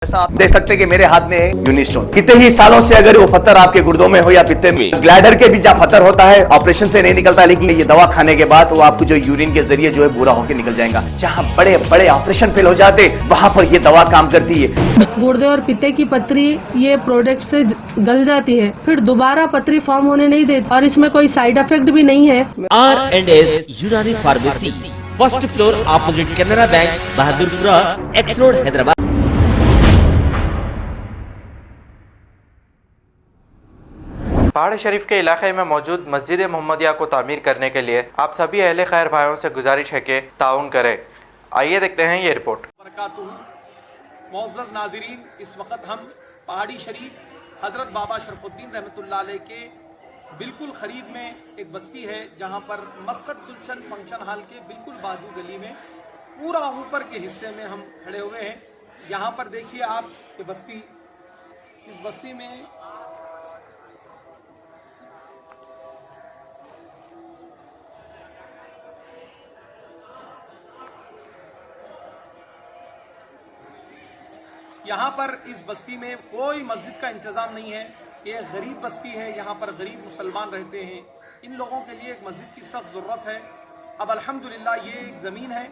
जैसा आप देख सकते हैं कि मेरे हाथ में है यूनिस्टोन। कितने ही सालों से अगर वो पत्थर आपके गुर्दों में हो या पित्ते में, ग्लैडर के भी जहाँ पत्थर होता है ऑपरेशन से नहीं निकलता, लेकिन ये दवा खाने के बाद वो आपको जो यूरिन के जरिए जो है बुरा होकर निकल जाएगा। जहाँ बड़े बड़े ऑपरेशन फेल हो जाते वहां पर ये दवा काम करती है। गुर्दे और पित्ते की पथरी ये प्रोडक्ट से गल जाती है, फिर दोबारा पथरी फॉर्म होने नहीं देती और इसमें कोई साइड इफेक्ट भी नहीं है। R&S यूनानी pharmacy, first floor opposite Canara bank, Bahadurpura, x road, Hyderabad. पहाड़ शरीफ के इलाके में मौजूद मस्जिद मोहम्मदिया को तामीर करने के लिए आप सभी अहले खैर भाइयों से गुजारिश है कि ताउन करें। आइए देखते हैं ये रिपोर्ट। मुअज़्ज़ज़ नाज़रीन, इस वक्त हम पहाड़ी शरीफ हज़रत बाबा शरफुद्दीन रहमतुल्लाह अलैह के बिल्कुल करीब में एक बस्ती है, जहाँ पर मस्कत गुलशन फंक्शन हॉल के बिल्कुल बाजू गली में पूरा ऊपर के हिस्से में हम खड़े हुए हैं। यहाँ पर देखिए आप ये बस्ती, इस बस्ती में यहाँ पर इस बस्ती में कोई मस्जिद का इंतज़ाम नहीं है। ये गरीब बस्ती है, यहाँ पर गरीब मुसलमान रहते हैं। इन लोगों के लिए एक मस्जिद की सख्त ज़रूरत है। अब अल्हम्दुलिल्लाह ये एक ज़मीन है,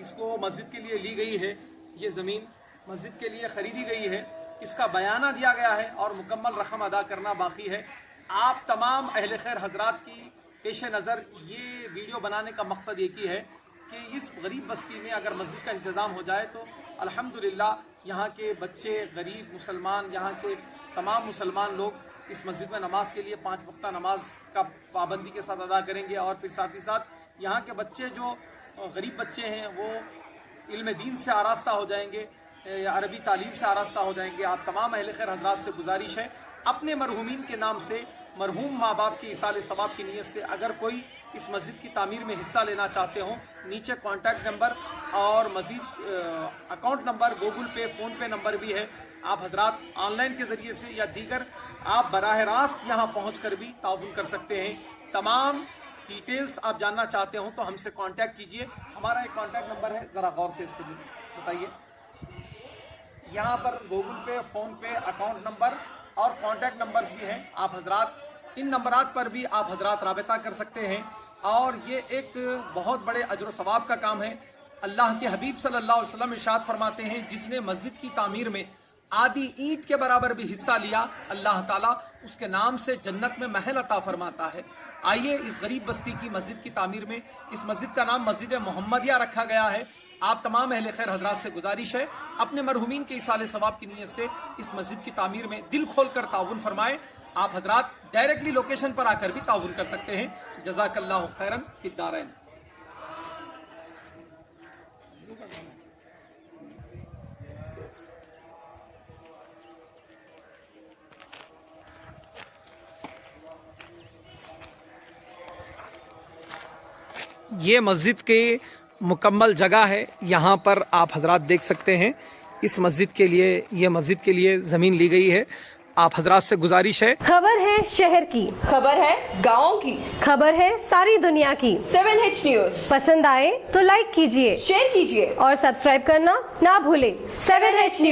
इसको मस्जिद के लिए ली गई है। ये ज़मीन मस्जिद के लिए ख़रीदी गई है, इसका बयाना दिया गया है और मुकम्मल रकम अदा करना बाकी है। आप तमाम अहले खैर हजरात की पेश नज़र ये वीडियो बनाने का मकसद एक ही है कि इस गरीब बस्ती में अगर मस्जिद का इंतज़ाम हो जाए तो अल्हम्दुलिल्लाह यहाँ के बच्चे, गरीब मुसलमान, यहाँ के तमाम मुसलमान लोग इस मस्जिद में नमाज के लिए 5 वक्ता नमाज का पाबंदी के साथ अदा करेंगे। और फिर साथ ही साथ यहाँ के बच्चे जो गरीब बच्चे हैं वो इल्म दीन से आरास्ता हो जाएंगे, अरबी तालीम से आरास्ता हो जाएंगे। आप तमाम अहले खैर हजरात से गुजारिश है, अपने मरहूमीन के नाम से, मरहूम माँ बाप की इसाले सवाब की नीयत से अगर कोई इस मस्जिद की तामीर में हिस्सा लेना चाहते हो, नीचे कॉन्टैक्ट नंबर और मज़ीद अकाउंट नंबर, गूगल पे, फ़ोन पे नंबर भी है। आप हजरात ऑनलाइन के ज़रिए से या दीगर आप बराह रास्त यहाँ पहुँच कर भी ताउन कर सकते हैं। तमाम डिटेल्स आप जानना चाहते हो तो हमसे कांटेक्ट कीजिए। हमारा एक कांटेक्ट नंबर है, ज़रा गौर से इस पर बताइए। यहाँ पर गूगल पे, फ़ोन पे, अकाउंट नंबर और कांटेक्ट नंबर्स भी हैं। आप हजरात इन नंबरात पर भी आप हजरात राबिता कर सकते हैं। और ये एक बहुत बड़े अजर सवाब का काम है। अल्लाह के हबीब सल्लल्लाहु अलैहि वसल्लम इरशाद फरमाते हैं, जिसने मस्जिद की तामीर में आधी ईंट के बराबर भी हिस्सा लिया, अल्लाह ताला उसके नाम से जन्नत में महल अता फरमाता है। आइए इस गरीब बस्ती की मस्जिद की तामीर में, इस मस्जिद का नाम मस्जिद मोहम्मदिया रखा गया है। आप तमाम अहले खैर हजरात से गुजारिश है, अपने मरहूमीन के इसाले सवाब की नीयत से इस मस्जिद की तामीर में दिल खोल कर ताउन फरमाएं। आप हजरात डायरेक्टली लोकेशन पर आकर भी ताउन कर सकते हैं। जज़ाकल्लाहु खैरन फिद दारैन। ये मस्जिद के मुकम्मल जगह है, यहाँ पर आप हजरात देख सकते हैं। इस मस्जिद के लिए, ये मस्जिद के लिए ज़मीन ली गई है। आप हजरात से गुजारिश है, खबर है शहर की, खबर है गाँव की, खबर है सारी दुनिया की। 7H न्यूज़ पसंद आए तो लाइक कीजिए, शेयर कीजिए और सब्सक्राइब करना ना भूले। 7H news.